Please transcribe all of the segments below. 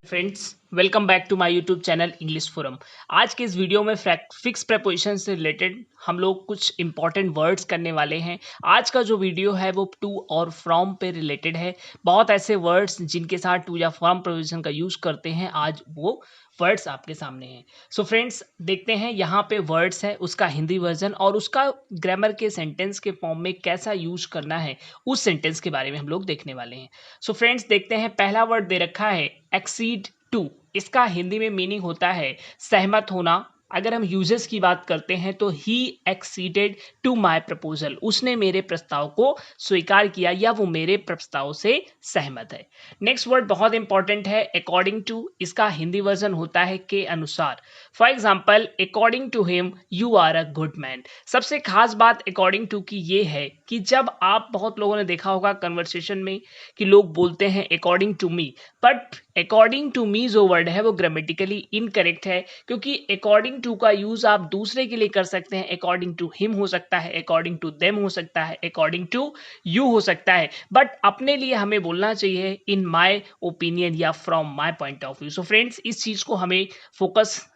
Friends, welcome back to my YouTube channel English forum. आज के इस वीडियो में फिक्स प्रेपोजिशन से रिलेटेड हम लोग कुछ इंपॉर्टेंट वर्ड्स करने वाले हैं। आज का जो वीडियो है वो टू और फ्रॉम पे रिलेटेड है। बहुत ऐसे वर्ड्स जिनके साथ टू या फ्रॉम प्रेपोजिशन का यूज करते हैं, आज वो वर्ड्स आपके सामने हैं। सो फ्रेंड्स, देखते हैं यहाँ पे वर्ड्स है, उसका हिंदी वर्जन और उसका ग्रामर के सेंटेंस के फॉर्म में कैसा यूज करना है, उस सेंटेंस के बारे में हम लोग देखने वाले हैं। सो फ्रेंड्स, देखते हैं। पहला वर्ड दे रखा है एक्सीड टू। इसका हिंदी में मीनिंग होता है सहमत होना। अगर हम यूजेस की बात करते हैं तो ही एक्सीडेड टू माय प्रपोजल, उसने मेरे प्रस्ताव को स्वीकार किया या वो मेरे प्रस्ताव से सहमत है। नेक्स्ट वर्ड बहुत इंपॉर्टेंट है, अकॉर्डिंग टू। इसका हिंदी वर्जन होता है के अनुसार। For example, according to him you are a good man. सबसे खास बात अकॉर्डिंग टू की ये है कि जब आप, बहुत लोगों ने देखा होगा कन्वर्सेशन में कि लोग बोलते हैं according to me, but according to me जो वर्ड है वो ग्रामेटिकली इनकरेक्ट है, क्योंकि अकॉर्डिंग टू का यूज आप दूसरे के लिए कर सकते हैं। अकॉर्डिंग टू हिम हो सकता है, अकॉर्डिंग टू देम हो सकता है, अकॉर्डिंग टू यू हो सकता है, बट अपने लिए हमें बोलना चाहिए इन माय ओपिनियन या from my point of view. So friends, इस चीज को हमें फोकस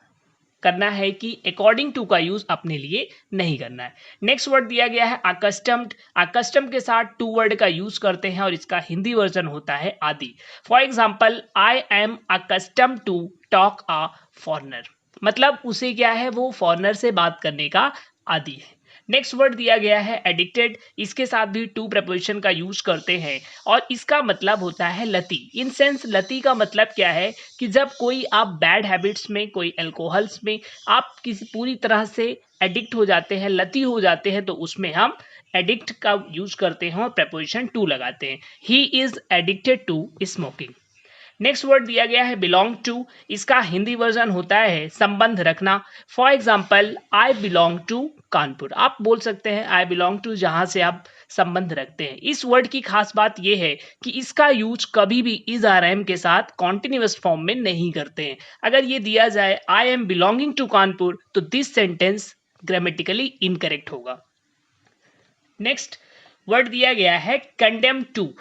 करना है कि अकॉर्डिंग टू का यूज अपने लिए नहीं करना है। नेक्स्ट वर्ड दिया गया है अकस्टम्ड। अकस्टम्ड के साथ टू वर्ड का यूज करते हैं और इसका हिंदी वर्जन होता है आदि। For example, I am accustomed to talk a foreigner. मतलब उसे क्या है, वो फॉरनर से बात करने का आदी है। नेक्स्ट वर्ड दिया गया है एडिक्टेड। इसके साथ भी टू प्रपोजिशन का यूज करते हैं और इसका मतलब होता है लती। इन सेंस, लती का मतलब क्या है कि जब कोई आप बैड हैबिट्स में, कोई अल्कोहल्स में आप किसी पूरी तरह से एडिक्ट हो जाते हैं, लती हो जाते हैं, तो उसमें हम एडिक्ट का यूज करते हैं और प्रपोजिशन टू लगाते हैं। He is addicted to smoking. Next word दिया गया है बिलोंग टू। इसका हिंदी वर्जन होता है संबंध रखना। For example, I belong to Kanpur. आप बोल सकते हैं आई बिलोंग टू, जहां से आप संबंध रखते हैं। इस वर्ड की खास बात यह है कि इसका यूज कभी भी इज आर एम के साथ कॉन्टिन्यूअस फॉर्म में नहीं करते हैं। अगर ये दिया जाए I am belonging to Kanpur, तो दिस सेंटेंस ग्रामेटिकली इनकरेक्ट होगा। नेक्स्ट वर्ड दिया गया है कंडेम टू।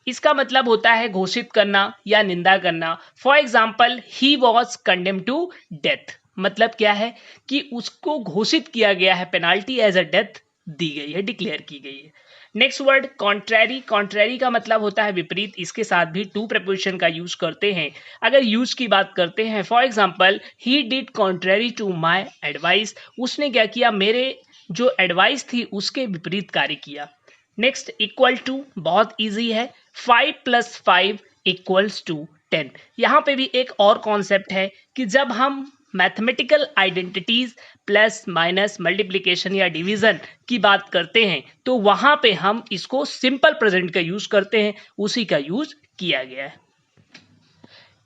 इसका मतलब होता है घोषित करना या निंदा करना। For example, he was condemn to death. मतलब क्या है कि उसको घोषित किया गया है, पेनाल्टी एज अ डेथ दी गई है, डिक्लेयर की गई है। Next word contrary. कॉन्ट्रेरी का मतलब होता है विपरीत। इसके साथ भी टू प्रपोजिशन का यूज करते हैं। अगर यूज की बात करते हैं, for example, he did contrary to my advice. उसने क्या किया, मेरे जो एडवाइस थी उसके विपरीत कार्य किया। नेक्स्ट इक्वल टू, बहुत इजी है। 5 + 5 = 10। यहाँ पे भी एक और कॉन्सेप्ट है कि जब हम mathematical identities plus minus multiplication या डिवीजन की बात करते हैं तो वहां पे हम इसको सिंपल प्रेजेंट का यूज करते हैं, उसी का यूज किया गया है।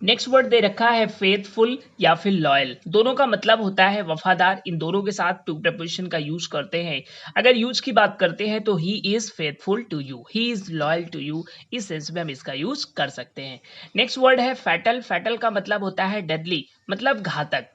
नेक्स्ट वर्ड दे रखा है फेथफुल या फिर लॉयल। दोनों का मतलब होता है वफादार। इन दोनों के साथ टू प्रपोजिशन का यूज करते हैं। अगर यूज की बात करते हैं तो he is faithful to you, he is loyal to you, इस सेंस में हम इसका यूज कर सकते हैं। नेक्स्ट वर्ड है फैटल। फैटल का मतलब होता है डेडली, मतलब घातक।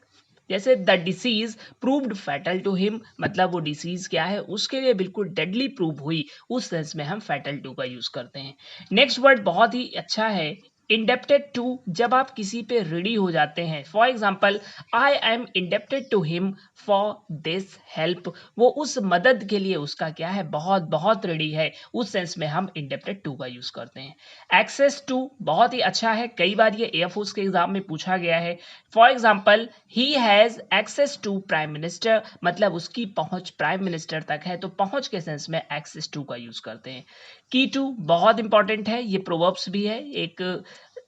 जैसे the disease proved fatal to him, मतलब वो डिसीज क्या है, उसके लिए बिल्कुल डेडली प्रूव हुई, उस सेंस में हम फैटल टू का यूज करते हैं। नेक्स्ट वर्ड बहुत ही अच्छा है, इंडेप्टेड टू। जब आप किसी पे ऋणी हो जाते हैं, for example, I am indebted to him for this help. वो उस मदद के लिए उसका क्या है, बहुत बहुत ऋणी है, उस सेंस में हम इंडेप्टेड टू का यूज करते हैं। एक्सेस टू बहुत ही अच्छा है, कई बार ये एयरफोर्स के एग्जाम में पूछा गया है। For example, he has access to prime minister, मतलब उसकी पहुंच प्राइम मिनिस्टर तक है, तो पहुंच के सेंस में एक्सेस टू का यूज करते हैं। की टू बहुत इंपॉर्टेंट है, ये प्रोवर्ब्स भी है, एक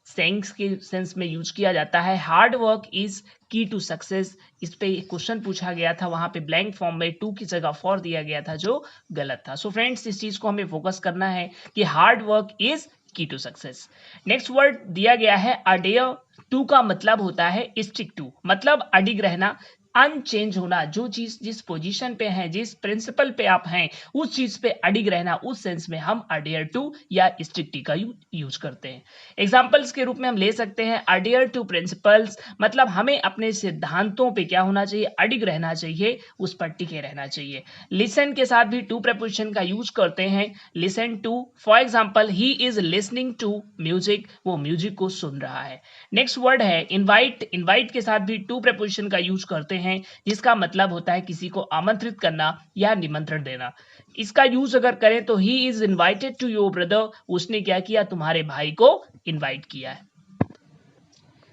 सेंस के सेंस में यूज किया जाता है। हार्ड वर्क इज की टू सक्सेस। इस पे क्वेश्चन पूछा गया था, वहां पे ब्लैंक फॉर्म में टू की जगह फॉर दिया गया था, जो गलत था। सो फ्रेंड्स, इस चीज को हमें फोकस करना है कि हार्ड वर्क इज की टू सक्सेस। नेक्स्ट वर्ड दिया गया है अडेयर टू। का मतलब होता है स्टिक टू, मतलब अडिग रहना, अनचेंज होना, जो चीज जिस पोजीशन पे है, जिस प्रिंसिपल पे आप हैं, उस चीज पे अडिग रहना, उस सेंस में हम अडियर टू या स्ट्रिक्टली का यूज करते हैं। एग्जाम्पल्स के रूप में हम ले सकते हैं अडियर टू प्रिंसिपल्स, मतलब हमें अपने सिद्धांतों पे क्या होना चाहिए, अडिग रहना चाहिए, उस पर टिके रहना चाहिए। लिसन के साथ भी टू प्रपोजिशन का यूज करते हैं। Listen to, for example he is listening to music, वो म्यूजिक को सुन रहा है। नेक्स्ट वर्ड है इनवाइट। इनवाइट के साथ भी टू प्रपोजिशन का यूज करते हैं, जिसका मतलब होता है किसी को आमंत्रित करना या निमंत्रण देना। इसका यूज अगर करें तो he is invited to your brother, उसने क्या किया, तुम्हारे भाई को इनवाइट किया है।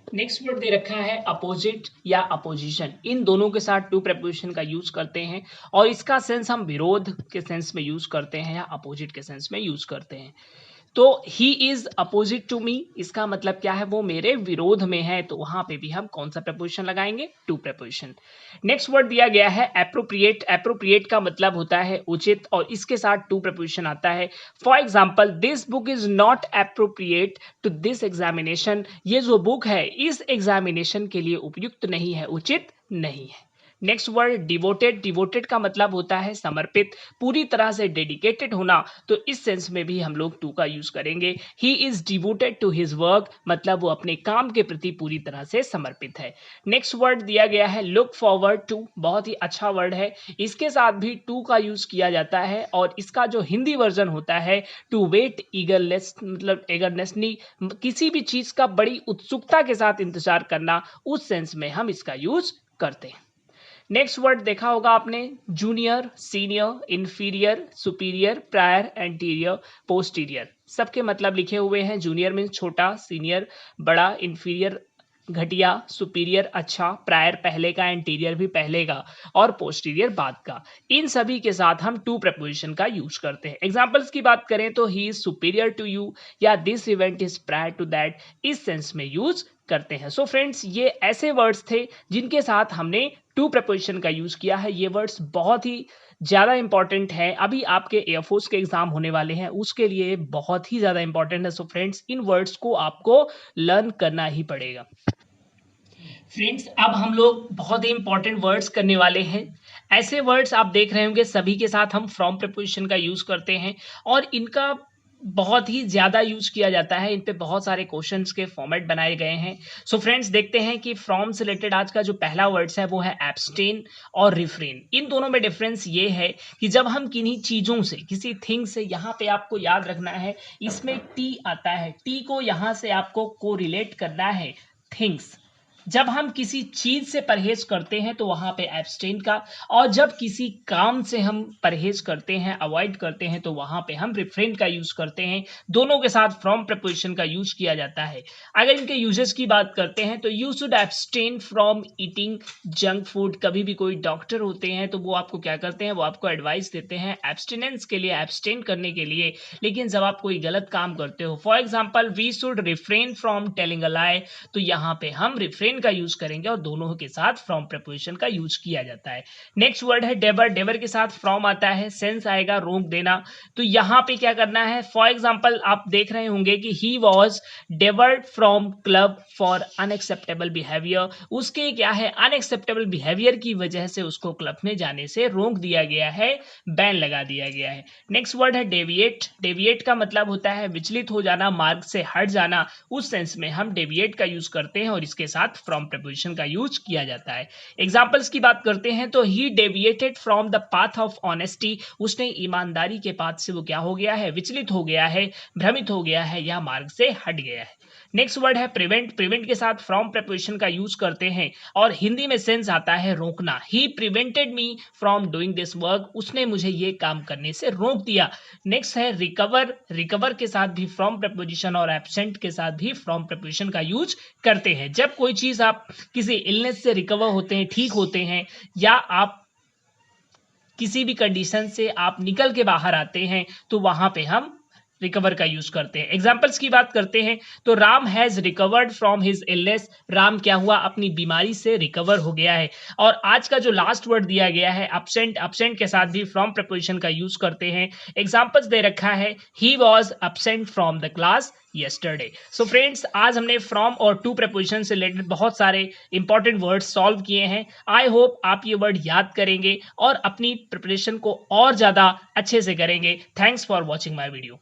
नेक्स्ट वर्ड दे रखा है अपोजिट या अपोजिशन। इन दोनों के साथ टू प्रपोजिशन का यूज करते हैं और इसका सेंस हम विरोध के सेंस में यूज करते हैं या अपोजिट के सेंस में यूज करते हैं। तो he is opposite to me, इसका मतलब क्या है, वो मेरे विरोध में है, तो वहां पे भी हम कौन सा प्रपोजिशन लगाएंगे, टू प्रपोजिशन। नेक्स्ट वर्ड दिया गया है एप्रोप्रिएट। एप्रोप्रिएट का मतलब होता है उचित और इसके साथ टू प्रपोजिशन आता है। For example this book is not appropriate to this examination, ये जो बुक है इस एग्जामिनेशन के लिए उपयुक्त नहीं है, उचित नहीं है। Next word devoted. डिवोटेड का मतलब होता है समर्पित, पूरी तरह से डेडिकेटेड होना, तो इस सेंस में भी हम लोग टू का यूज करेंगे। He is devoted to his work, मतलब वो अपने काम के प्रति पूरी तरह से समर्पित है। नेक्स्ट वर्ड दिया गया है लुक फॉरवर्ड टू, बहुत ही अच्छा वर्ड है, इसके साथ भी टू का यूज किया जाता है और इसका जो हिंदी वर्जन होता है टू वेट ईगरनेस, मतलब एगरनेसली, किसी भी चीज का बड़ी उत्सुकता के साथ इंतजार करना, उस सेंस में हम इसका यूज करते हैं। नेक्स्ट वर्ड देखा होगा आपने, junior, senior, inferior, superior, prior, anterior, posterior, सबके मतलब लिखे हुए हैं। जूनियर मीन्स छोटा, सीनियर बड़ा, इंफीरियर घटिया, सुपीरियर अच्छा, प्रायर पहले का, एंटीरियर भी पहले का और पोस्टीरियर बाद का। इन सभी के साथ हम टू प्रपोजिशन का यूज करते हैं। एग्जांपल्स की बात करें तो he is superior to you या this event is prior to that, इस सेंस में यूज करते हैं। सो फ्रेंड्स, ये ऐसे वर्ड्स थे जिनके साथ हमने टू प्रपोजिशन का यूज किया है। ये वर्ड्स बहुत ही ज्यादा इंपॉर्टेंट है, अभी आपके एयरफोर्स के एग्जाम होने वाले हैं उसके लिए बहुत ही ज्यादा इंपॉर्टेंट है। सो फ्रेंड्स, इन वर्ड्स को आपको लर्न करना ही पड़ेगा। फ्रेंड्स, अब हम लोग बहुत ही इंपॉर्टेंट वर्ड्स करने वाले हैं। ऐसे वर्ड्स आप देख रहे होंगे सभी के साथ हम फ्रॉम प्रपोजिशन का यूज करते हैं और इनका बहुत ही ज्यादा यूज किया जाता है। इन पे बहुत सारे क्वेश्चंस के फॉर्मेट बनाए गए हैं। सो फ्रेंड्स, देखते हैं कि फ्रॉम से रिलेटेड आज का जो पहला वर्ड्स है वो है एब्सटेन और रिफ्रेन। इन दोनों में डिफरेंस ये है कि जब हम किन्हीं चीजों से, किसी थिंग से, यहाँ पे आपको याद रखना है इसमें टी आता है, टी को यहाँ से आपको कोरिलेट करना है थिंग्स। जब हम किसी चीज से परहेज करते हैं तो वहां पे एब्सटेन का, और जब किसी काम से हम परहेज करते हैं, अवॉइड करते हैं, तो वहां पे हम रिफ्रेन का यूज करते हैं। दोनों के साथ फ्रॉम प्रपोजिशन का यूज किया जाता है। अगर इनके यूजेस की बात करते हैं तो you should abstain from eating junk food. कभी भी कोई डॉक्टर होते हैं तो वो आपको क्या करते हैं, वो आपको एडवाइस देते हैं एब्सटिनेंस के लिए, एब्सटेन करने के लिए। लेकिन जब आप कोई गलत काम करते हो, for example we should refrain from telling a lie, तो यहाँ पे हम रिफ्रेन का यूज करेंगे और दोनों के साथ फ्रॉम प्रपोजिशन का यूज किया जाता है। नेक्स्ट वर्ड है डेवर। डेवर के साथ फ्रॉम आता है, सेंस आएगा रोक देना, तो यहाँ पे क्या करना है, फॉर एग्जाम्पल आप देख रहे होंगे कि he was debarred from club for unacceptable behaviour, उसके क्या है, अनएक्सेप्टेबल बिहेवियर की वजह से उसको क्लब में जाने से रोक दिया गया है, बैन लगा दिया गया है। नेक्स्ट वर्ड है डेविएट। डेविएट का मतलब होता है विचलित हो जाना, मार्ग से हट जाना, उस सेंस में हम डेविएट का यूज करते हैं और इसके साथ फ्रॉम प्रपोजिशन का यूज किया जाता है। एग्जांपल्स की बात करते हैं तो he deviated from the path of honesty, उसने ईमानदारी के पाथ से वो क्या हो गया है, विचलित हो गया है, भ्रमित हो गया है या मार्ग से हट गया है। नेक्स्ट वर्ड है प्रिवेंट। प्रिवेंट के साथ फ्रॉम प्रपोजिशन का यूज करते हैं और हिंदी में सेंस आता है रोकना। He prevented me from doing this work, उसने मुझे ये काम करने से रोक दिया। नेक्स्ट है रिकवर। रिकवर के साथ भी फ्रॉम प्रपोजिशन और एब्सेंट के साथ भी फ्रॉम प्रपोजिशन का यूज करते हैं। जब कोई चीज आप किसी इलनेस से रिकवर होते हैं, ठीक होते हैं, या आप किसी भी कंडीशन से आप निकल के बाहर आते हैं, तो वहां पे हम रिकवर का यूज करते हैं। एग्जाम्पल्स की बात करते हैं तो Ram has recovered from his illness, Ram क्या हुआ, अपनी बीमारी से रिकवर हो गया है। और आज का जो लास्ट वर्ड दिया गया है absent, absent के साथ भी फ्रॉम प्रपोजिशन का यूज करते हैं। एग्जाम्पल्स दे रखा है he was absent from the class yesterday। So friends, आज हमने फ्रॉम और टू प्रपोजिशन से रिलेटेड बहुत सारे इंपॉर्टेंट वर्ड्स सॉल्व किए हैं। आई होप आप ये वर्ड याद करेंगे और अपनी प्रिपरेशन को और ज्यादा अच्छे से करेंगे। Thanks for watching my video.